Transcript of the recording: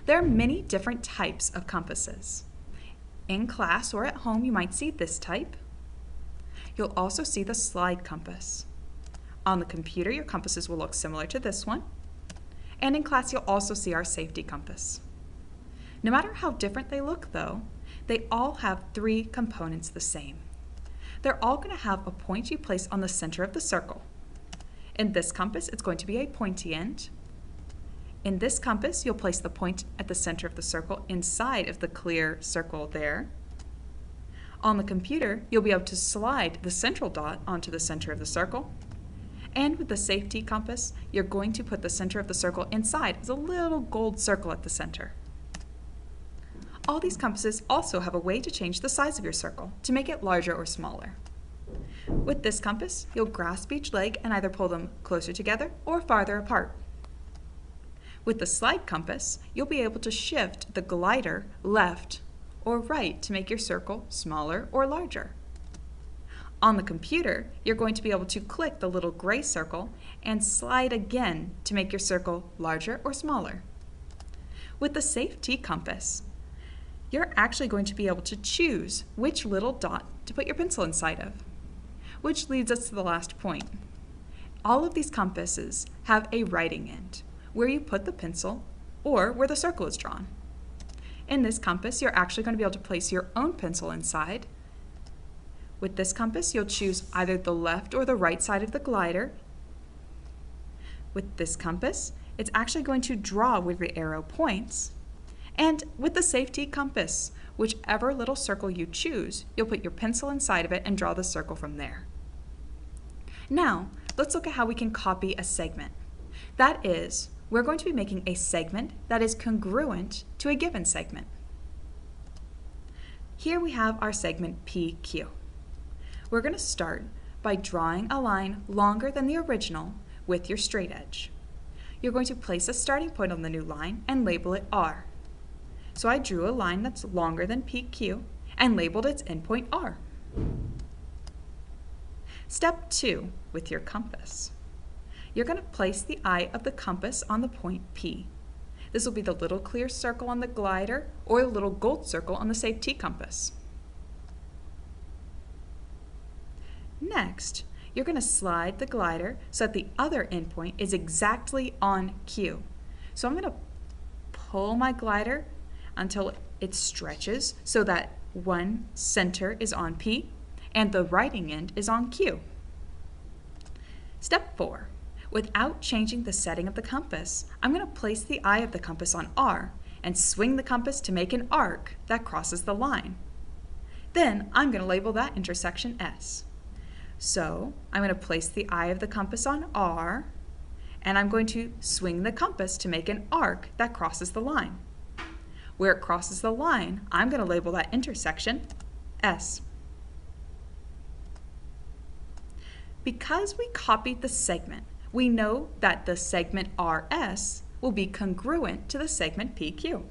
There are many different types of compasses. In class or at home, you might see this type. You'll also see the slide compass. On the computer, your compasses will look similar to this one. And in class, you'll also see our safety compass. No matter how different they look, though, they all have three components the same. They're all going to have a point you place on the center of the circle. In this compass, it's going to be a pointy end. In this compass, you'll place the point at the center of the circle inside of the clear circle there. On the computer, you'll be able to slide the central dot onto the center of the circle. And with the safety compass, you're going to put the center of the circle inside as a little gold circle at the center. All these compasses also have a way to change the size of your circle to make it larger or smaller. With this compass, you'll grasp each leg and either pull them closer together or farther apart. With the slide compass, you'll be able to shift the glider left or right to make your circle smaller or larger. On the computer, you're going to be able to click the little gray circle and slide again to make your circle larger or smaller. With the safety compass, you're actually going to be able to choose which little dot to put your pencil inside of, which leads us to the last point. All of these compasses have a writing end, where you put the pencil or where the circle is drawn. In this compass, you're actually going to be able to place your own pencil inside. With this compass, you'll choose either the left or the right side of the glider. With this compass, it's actually going to draw where the arrow points. And with the safety compass, whichever little circle you choose, you'll put your pencil inside of it and draw the circle from there. Now, let's look at how we can copy a segment. That is, we're going to be making a segment that is congruent to a given segment. Here we have our segment PQ. We're going to start by drawing a line longer than the original with your straight edge. You're going to place a starting point on the new line and label it R. So I drew a line that's longer than PQ and labeled its endpoint R. Step 2, with your compass. You're going to place the eye of the compass on the point P. This will be the little clear circle on the glider or the little gold circle on the safety compass. Next, you're going to slide the glider so that the other endpoint is exactly on Q. So I'm going to pull my glider until it stretches so that one center is on P and the writing end is on Q. Step 4. Without changing the setting of the compass, I'm going to place the eye of the compass on R and swing the compass to make an arc that crosses the line. Then I'm going to label that intersection S. So I'm going to place the eye of the compass on R and I'm going to swing the compass to make an arc that crosses the line. Where it crosses the line, I'm going to label that intersection S. Because we copied the segment, we know that the segment RS will be congruent to the segment PQ.